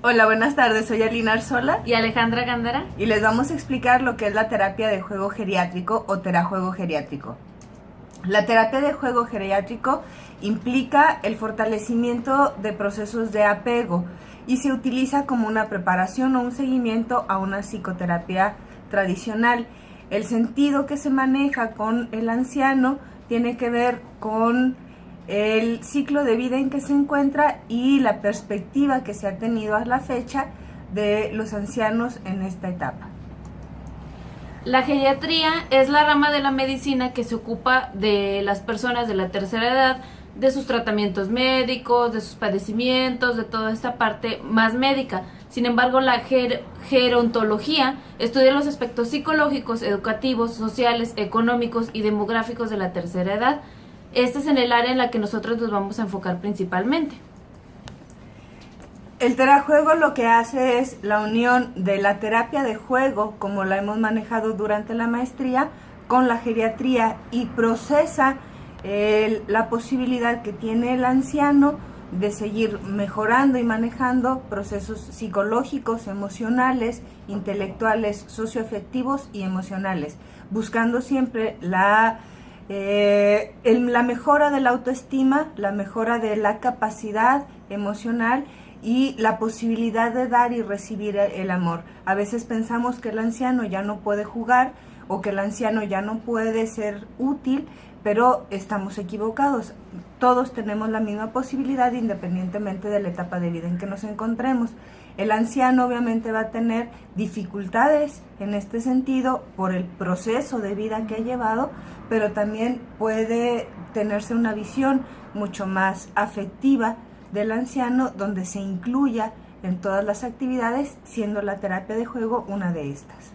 Hola, buenas tardes, soy Alina Arzola Y Alejandra Gándara. y les vamos a explicar lo que es la terapia de juego geriátrico o terajuego geriátrico. La terapia de juego geriátrico implica el fortalecimiento de procesos de apego y se utiliza como una preparación o un seguimiento a una psicoterapia tradicional. El sentido que se maneja con el anciano tiene que ver con el ciclo de vida en que se encuentra y la perspectiva que se ha tenido a la fecha de los ancianos en esta etapa. La geriatría es la rama de la medicina que se ocupa de las personas de la tercera edad, de sus tratamientos médicos, de sus padecimientos, de toda esta parte más médica. Sin embargo, la gerontología estudia los aspectos psicológicos, educativos, sociales, económicos y demográficos de la tercera edad. Este es en el área en la que nosotros nos vamos a enfocar principalmente. El terajuego lo que hace es la unión de la terapia de juego, como la hemos manejado durante la maestría, con la geriatría y procesa la posibilidad que tiene el anciano de seguir mejorando y manejando procesos psicológicos, emocionales, intelectuales, socioafectivos y emocionales, buscando siempre la mejora de la autoestima, la mejora de la capacidad emocional y la posibilidad de dar y recibir el amor. A veces pensamos que el anciano ya no puede jugar o que el anciano ya no puede ser útil, pero estamos equivocados. Todos tenemos la misma posibilidad independientemente de la etapa de vida en que nos encontremos. El anciano obviamente va a tener dificultades en este sentido por el proceso de vida que ha llevado, pero también puede tenerse una visión mucho más afectiva del anciano donde se incluya en todas las actividades, siendo la terapia de juego una de estas.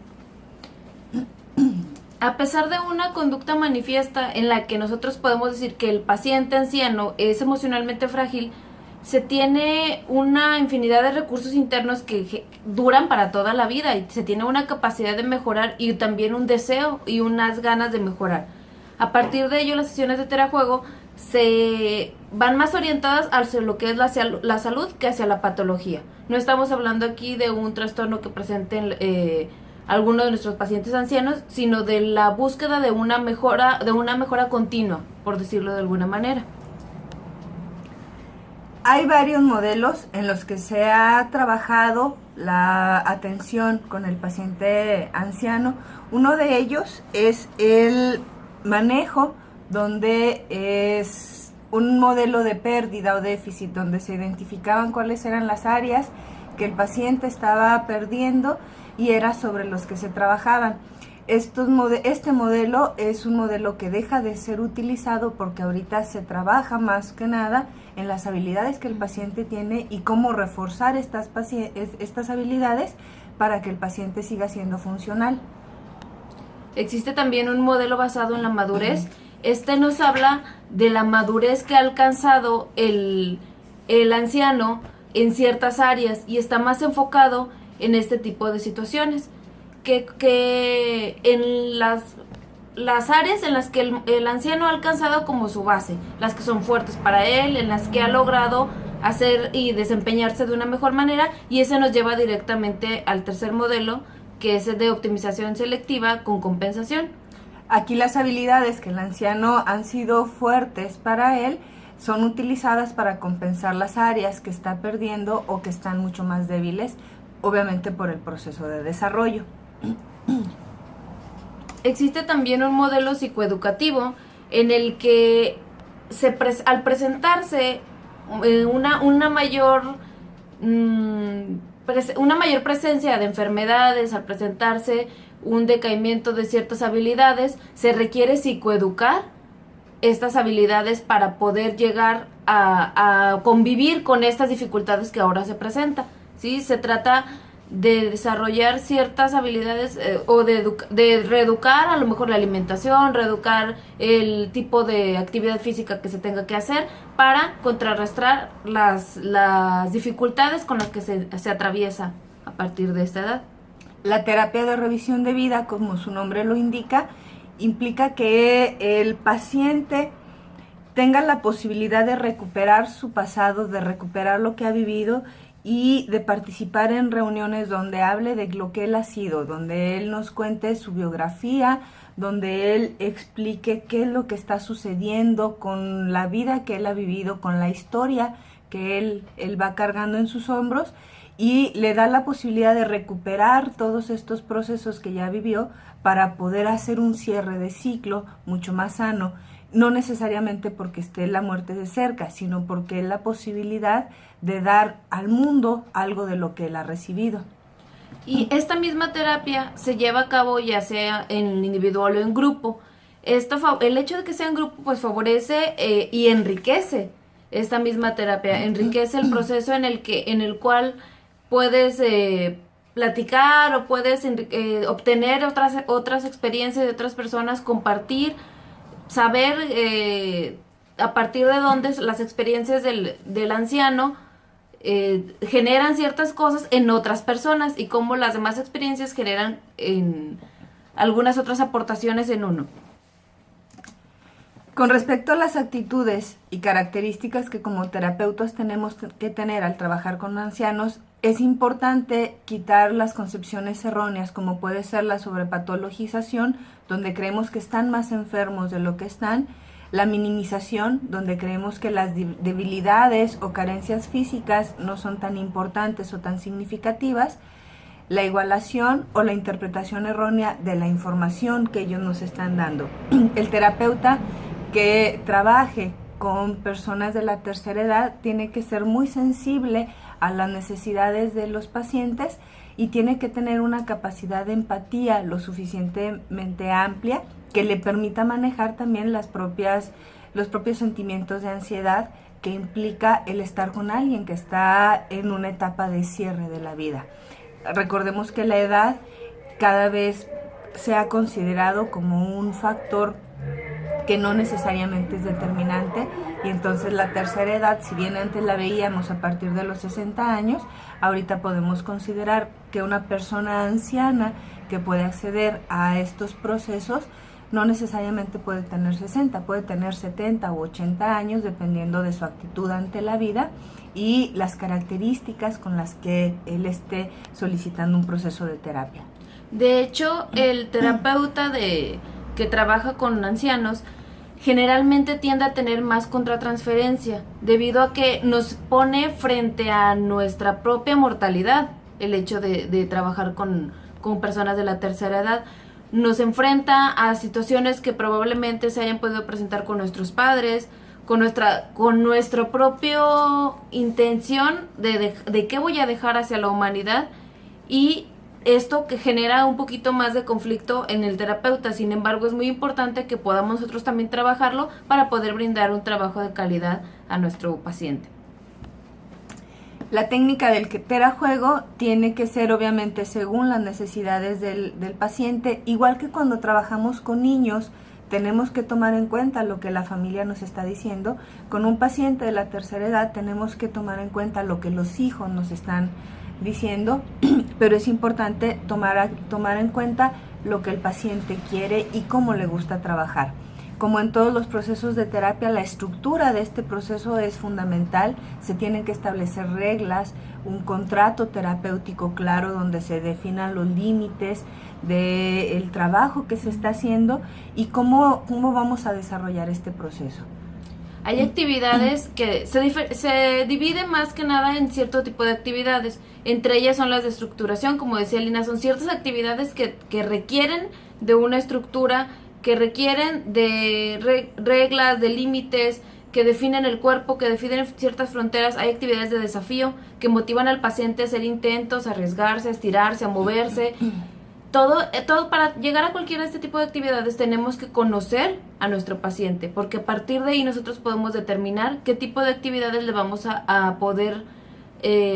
A pesar de una conducta manifiesta en la que nosotros podemos decir que el paciente anciano es emocionalmente frágil, se tiene una infinidad de recursos internos que duran para toda la vida y se tiene una capacidad de mejorar y también un deseo y unas ganas de mejorar. A partir de ello, las sesiones de terajuego se van más orientadas hacia lo que es la salud que hacia la patología. No estamos hablando aquí de un trastorno que presenten algunos de nuestros pacientes ancianos, sino de la búsqueda de una mejora continua, por decirlo de alguna manera. Hay varios modelos en los que se ha trabajado la atención con el paciente anciano. Uno de ellos es el manejo, donde es un modelo de pérdida o déficit, donde se identificaban cuáles eran las áreas que el paciente estaba perdiendo y era sobre los que se trabajaban. Este modelo es un modelo que deja de ser utilizado porque ahorita se trabaja más que nada en las habilidades que el paciente tiene y cómo reforzar estas habilidades para que el paciente siga siendo funcional. Existe también un modelo basado en la madurez. Este nos habla de la madurez que ha alcanzado el anciano en ciertas áreas y está más enfocado en este tipo de situaciones que en las áreas en las que el anciano ha alcanzado como su base, las que son fuertes para él, en las que ha logrado hacer y desempeñarse de una mejor manera, y ese nos lleva directamente al tercer modelo, que es el de optimización selectiva con compensación. Aquí las habilidades que el anciano han sido fuertes para él son utilizadas para compensar las áreas que está perdiendo o que están mucho más débiles, obviamente por el proceso de desarrollo. Existe también un modelo psicoeducativo en el que al presentarse una mayor presencia de enfermedades, al presentarse un decaimiento de ciertas habilidades, se requiere psicoeducar estas habilidades para poder llegar a convivir con estas dificultades que ahora se presentan, ¿sí? Se trata de desarrollar ciertas habilidades o de reeducar a lo mejor la alimentación, reeducar el tipo de actividad física que se tenga que hacer para contrarrestar las dificultades con las que se atraviesa a partir de esta edad. La terapia de revisión de vida, como su nombre lo indica, implica que el paciente tenga la posibilidad de recuperar su pasado, de recuperar lo que ha vivido y de participar en reuniones donde hable de lo que él ha sido, donde él nos cuente su biografía, donde él explique qué es lo que está sucediendo con la vida que él ha vivido, con la historia que él va cargando en sus hombros, y le da la posibilidad de recuperar todos estos procesos que ya vivió para poder hacer un cierre de ciclo mucho más sano, no necesariamente porque esté la muerte de cerca, sino porque es la posibilidad de dar al mundo algo de lo que él ha recibido. Y esta misma terapia se lleva a cabo ya sea en individual o en grupo. El hecho de que sea en grupo pues favorece y enriquece esta misma terapia, enriquece el proceso en el cual puedes platicar o puedes obtener otras experiencias de otras personas, compartir, saber a partir de dónde las experiencias del anciano generan ciertas cosas en otras personas y cómo las demás experiencias generan en algunas otras aportaciones en uno. Con respecto a las actitudes y características que como terapeutas tenemos que tener al trabajar con ancianos, es importante quitar las concepciones erróneas, como puede ser la sobrepatologización, donde creemos que están más enfermos de lo que están, la minimización, donde creemos que las debilidades o carencias físicas no son tan importantes o tan significativas, la igualación o la interpretación errónea de la información que ellos nos están dando. El terapeuta que trabaje con personas de la tercera edad tiene que ser muy sensible a las necesidades de los pacientes y tiene que tener una capacidad de empatía lo suficientemente amplia que le permita manejar también los propios sentimientos de ansiedad que implica el estar con alguien que está en una etapa de cierre de la vida. Recordemos que la edad cada vez se ha considerado como un factor que no necesariamente es determinante, y entonces la tercera edad, si bien antes la veíamos a partir de los 60 años, ahorita podemos considerar que una persona anciana que puede acceder a estos procesos no necesariamente puede tener 60, puede tener 70 u 80 años dependiendo de su actitud ante la vida y las características con las que él esté solicitando un proceso de terapia. De hecho, el terapeuta que trabaja con ancianos generalmente tiende a tener más contratransferencia debido a que nos pone frente a nuestra propia mortalidad el hecho de trabajar con personas de la tercera edad. Nos enfrenta a situaciones que probablemente se hayan podido presentar con nuestros padres, con nuestra propia intención de qué voy a dejar hacia la humanidad, y esto que genera un poquito más de conflicto en el terapeuta. Sin embargo, es muy importante que podamos nosotros también trabajarlo para poder brindar un trabajo de calidad a nuestro paciente. La técnica del terajuego tiene que ser obviamente según las necesidades del paciente, igual que cuando trabajamos con niños. Tenemos que tomar en cuenta lo que la familia nos está diciendo. Con un paciente de la tercera edad tenemos que tomar en cuenta lo que los hijos nos están diciendo, pero es importante tomar en cuenta lo que el paciente quiere y cómo le gusta trabajar. Como en todos los procesos de terapia, la estructura de este proceso es fundamental. Se tienen que establecer reglas, un contrato terapéutico claro donde se definan los límites del trabajo que se está haciendo y cómo vamos a desarrollar este proceso. Hay actividades que se divide más que nada en cierto tipo de actividades. Entre ellas son las de estructuración, como decía Lina, son ciertas actividades que requieren de una estructura, que requieren de reglas, de límites, que definen el cuerpo, que definen ciertas fronteras. Hay actividades de desafío que motivan al paciente a hacer intentos, a arriesgarse, a estirarse, a moverse. Todo para llegar a cualquiera de este tipo de actividades tenemos que conocer a nuestro paciente, porque a partir de ahí nosotros podemos determinar qué tipo de actividades le vamos a poder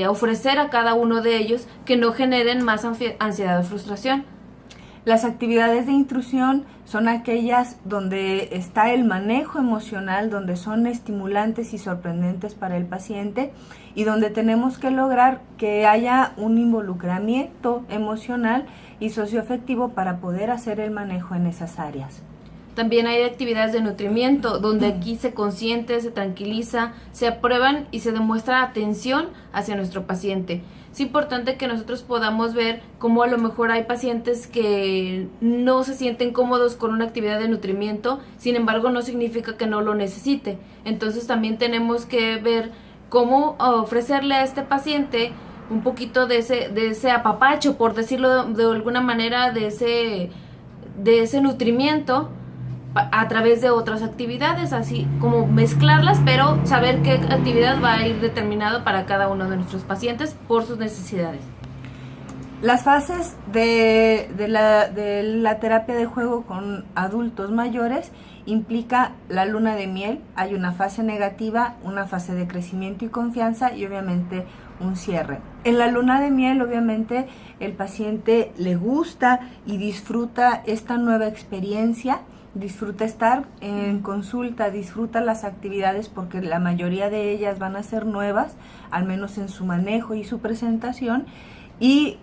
ofrecer a cada uno de ellos que no generen más ansiedad o frustración. Las actividades de intrusión son aquellas donde está el manejo emocional, donde son estimulantes y sorprendentes para el paciente y donde tenemos que lograr que haya un involucramiento emocional y socioafectivo para poder hacer el manejo en esas áreas. También hay actividades de nutrimiento, donde aquí se consiente, se tranquiliza, se aprueban y se demuestra atención hacia nuestro paciente. Es importante que nosotros podamos ver cómo a lo mejor hay pacientes que no se sienten cómodos con una actividad de nutrimiento, sin embargo no significa que no lo necesite. Entonces también tenemos que ver cómo ofrecerle a este paciente un poquito de ese apapacho, por decirlo de alguna manera, de ese nutrimiento a través de otras actividades, así como mezclarlas, pero saber qué actividad va a ir determinado para cada uno de nuestros pacientes por sus necesidades. Las fases de la terapia de juego con adultos mayores implica la luna de miel. Hay una fase negativa, una fase de crecimiento y confianza y obviamente un cierre. En la luna de miel obviamente el paciente le gusta y disfruta esta nueva experiencia, disfruta estar en consulta, disfruta las actividades porque la mayoría de ellas van a ser nuevas, al menos en su manejo y su presentación, y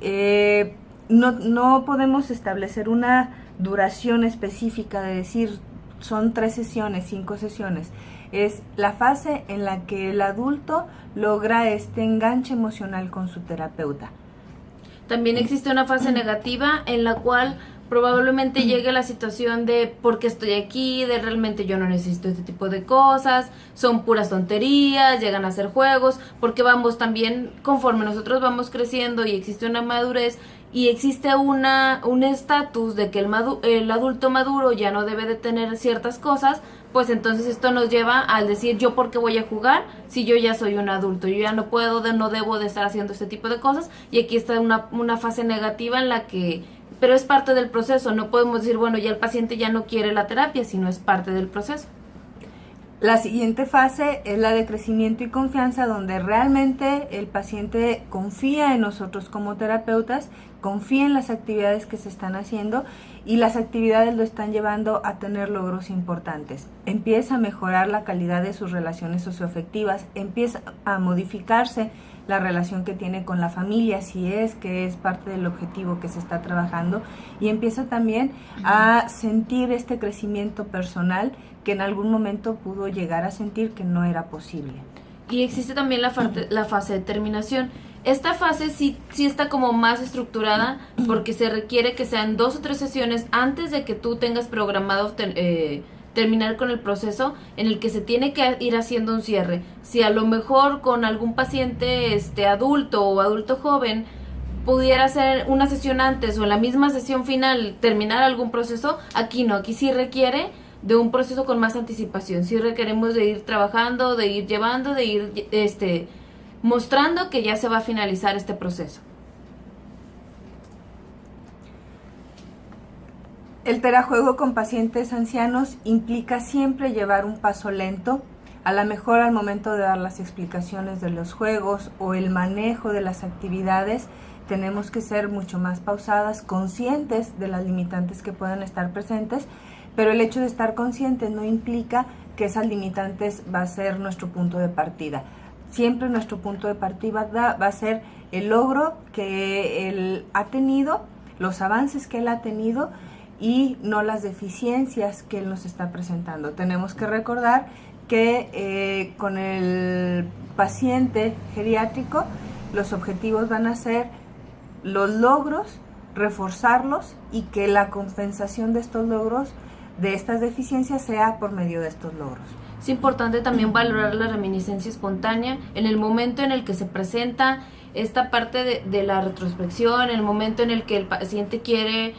no podemos establecer una duración específica de decir son 3 sesiones, 5 sesiones. Es la fase en la que el adulto logra este enganche emocional con su terapeuta. También existe una fase negativa en la cual probablemente llegue la situación de por qué estoy aquí, de realmente yo no necesito este tipo de cosas, son puras tonterías, llegan a ser juegos, porque vamos también, conforme nosotros vamos creciendo y existe una madurez y existe un estatus de que el adulto maduro ya no debe de tener ciertas cosas, pues entonces esto nos lleva al decir yo por qué voy a jugar si yo ya soy un adulto, yo ya no puedo, no debo de estar haciendo este tipo de cosas, y aquí está una fase negativa en la que, pero es parte del proceso, no podemos decir bueno ya el paciente ya no quiere la terapia, sino es parte del proceso. La siguiente fase es la de crecimiento y confianza, donde realmente el paciente confía en nosotros como terapeutas, confía en las actividades que se están haciendo y las actividades lo están llevando a tener logros importantes. Empieza a mejorar la calidad de sus relaciones socioafectivas, empieza a modificarse la relación que tiene con la familia, si es que es parte del objetivo que se está trabajando, y empieza también a sentir este crecimiento personal que en algún momento pudo llegar a sentir que no era posible. Y existe también la fase de terminación. Esta fase sí está como más estructurada porque se requiere que sean 2 o 3 sesiones antes de que tú tengas programado terminar con el proceso, en el que se tiene que ir haciendo un cierre. Si a lo mejor con algún paciente adulto o adulto joven pudiera ser una sesión antes o en la misma sesión final terminar algún proceso, aquí no, aquí sí requiere de un proceso con más anticipación. Sí requeremos de ir trabajando, de ir llevando, de ir mostrando que ya se va a finalizar este proceso. El terajuego con pacientes ancianos implica siempre llevar un paso lento, a lo mejor al momento de dar las explicaciones de los juegos o el manejo de las actividades, tenemos que ser mucho más pausadas, conscientes de las limitantes que puedan estar presentes, pero el hecho de estar conscientes no implica que esas limitantes va a ser nuestro punto de partida. Siempre nuestro punto de partida va a ser el logro que él ha tenido, los avances que él ha tenido y no las deficiencias que él nos está presentando. Tenemos que recordar que con el paciente geriátrico los objetivos van a ser los logros, reforzarlos y que la compensación de estos logros, de estas deficiencias, sea por medio de estos logros. Es importante también valorar la reminiscencia espontánea en el momento en el que se presenta esta parte de la retrospección, en el momento en el que el paciente quiere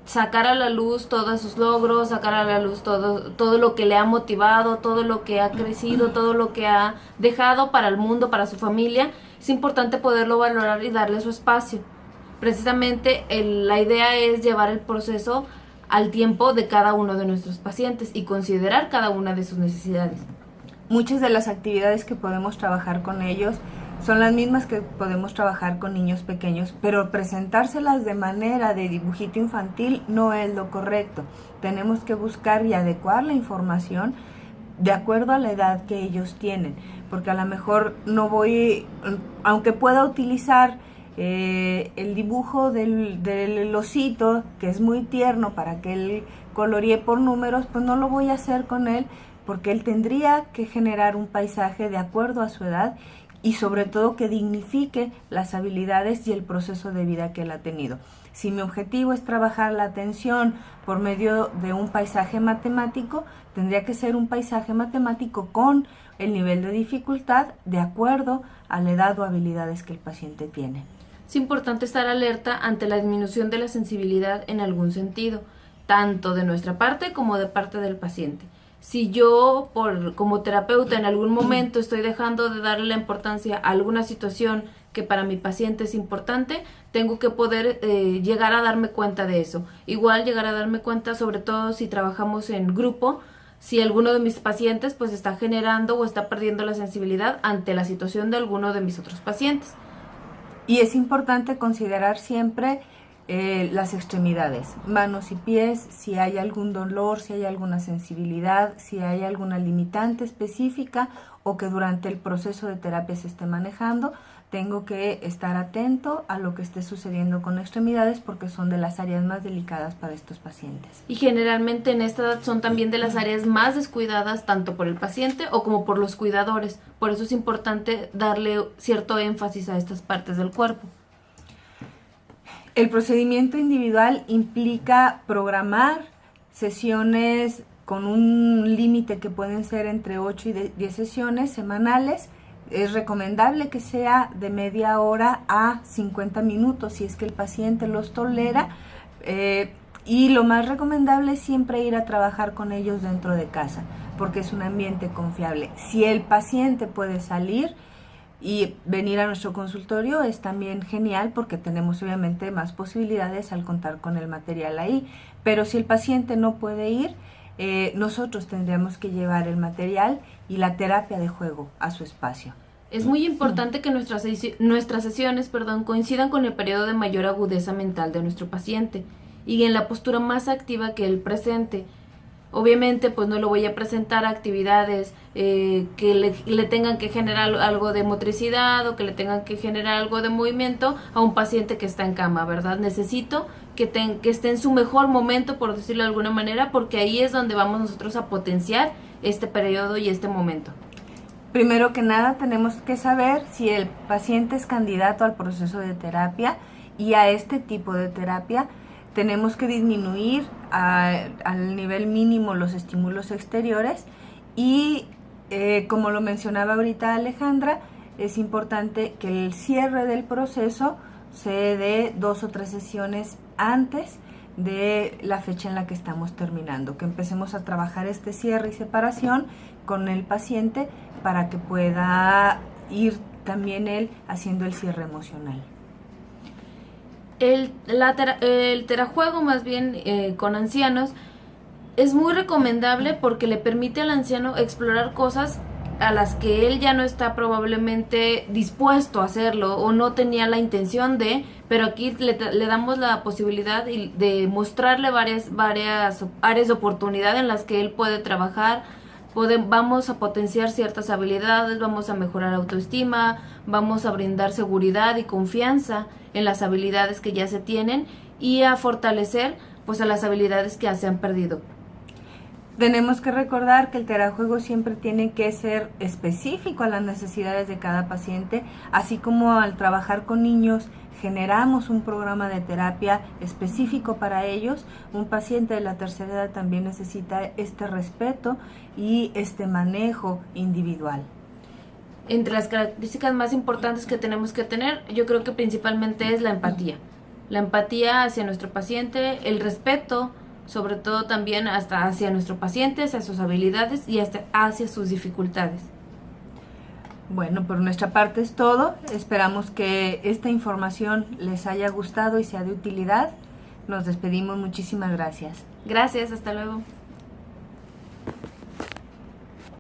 sacar a la luz todos sus logros, sacar a la luz todo lo que le ha motivado, todo lo que ha crecido, todo lo que ha dejado para el mundo, para su familia. Es importante poderlo valorar y darle su espacio. Precisamente la idea es llevar el proceso al tiempo de cada uno de nuestros pacientes y considerar cada una de sus necesidades. Muchas de las actividades que podemos trabajar con ellos son las mismas que podemos trabajar con niños pequeños, pero presentárselas de manera de dibujito infantil no es lo correcto. Tenemos que buscar y adecuar la información de acuerdo a la edad que ellos tienen, porque a lo mejor no voy, aunque pueda utilizar el dibujo del osito, que es muy tierno para que él coloreé por números, pues no lo voy a hacer con él, porque él tendría que generar un paisaje de acuerdo a su edad y sobre todo que dignifique las habilidades y el proceso de vida que él ha tenido. Si mi objetivo es trabajar la atención por medio de un paisaje matemático, tendría que ser un paisaje matemático con el nivel de dificultad de acuerdo a la edad o habilidades que el paciente tiene. Es importante estar alerta ante la disminución de la sensibilidad en algún sentido, tanto de nuestra parte como de parte del paciente. Si yo, como terapeuta, en algún momento estoy dejando de darle la importancia a alguna situación que para mi paciente es importante, tengo que poder llegar a darme cuenta de eso. Igual llegar a darme cuenta, sobre todo si trabajamos en grupo, si alguno de mis pacientes pues está generando o está perdiendo la sensibilidad ante la situación de alguno de mis otros pacientes. Y es importante considerar siempre las extremidades, manos y pies, si hay algún dolor, si hay alguna sensibilidad, si hay alguna limitante específica o que durante el proceso de terapia se esté manejando, tengo que estar atento a lo que esté sucediendo con extremidades porque son de las áreas más delicadas para estos pacientes. Y generalmente en esta edad son también de las áreas más descuidadas tanto por el paciente o como por los cuidadores. Por eso es importante darle cierto énfasis a estas partes del cuerpo. El procedimiento individual implica programar sesiones con un límite que pueden ser entre 8 y 10 sesiones semanales. Es recomendable que sea de media hora a 50 minutos si es que el paciente los tolera. Y lo más recomendable es siempre ir a trabajar con ellos dentro de casa, porque es un ambiente confiable. Si el paciente puede salir y venir a nuestro consultorio es también genial porque tenemos obviamente más posibilidades al contar con el material ahí. Pero si el paciente no puede ir, nosotros tendríamos que llevar el material y la terapia de juego a su espacio. Es muy importante que nuestras sesiones coincidan con el periodo de mayor agudeza mental de nuestro paciente y en la postura más activa que él presente. Obviamente, pues no lo voy a presentar a actividades que le tengan que generar algo de motricidad o que le tengan que generar algo de movimiento a un paciente que está en cama, ¿verdad? Necesito que esté en su mejor momento, por decirlo de alguna manera, porque ahí es donde vamos nosotros a potenciar este periodo y este momento. Primero que nada, tenemos que saber si el paciente es candidato al proceso de terapia y a este tipo de terapia tenemos que disminuir al nivel mínimo los estímulos exteriores y como lo mencionaba ahorita Alejandra, es importante que el cierre del proceso se dé 2 o 3 sesiones antes de la fecha en la que estamos terminando, que empecemos a trabajar este cierre y separación con el paciente para que pueda ir también él haciendo el cierre emocional. El terajuego más bien con ancianos es muy recomendable porque le permite al anciano explorar cosas a las que él ya no está probablemente dispuesto a hacerlo o no tenía la intención de, pero aquí le damos la posibilidad de mostrarle varias áreas de oportunidad en las que él puede trabajar. Vamos a potenciar ciertas habilidades, vamos a mejorar autoestima, vamos a brindar seguridad y confianza en las habilidades que ya se tienen y a fortalecer pues a las habilidades que ya se han perdido. Tenemos que recordar que el terajuego siempre tiene que ser específico a las necesidades de cada paciente, así como al trabajar con niños generamos un programa de terapia específico para ellos. Un paciente de la tercera edad también necesita este respeto y este manejo individual. Entre las características más importantes que tenemos que tener, yo creo que principalmente es la empatía. La empatía hacia nuestro paciente, el respeto, sobre todo también hasta hacia nuestro paciente, hacia sus habilidades y hasta hacia sus dificultades. Bueno, por nuestra parte es todo. Esperamos que esta información les haya gustado y sea de utilidad. Nos despedimos. Muchísimas gracias. Gracias, hasta luego.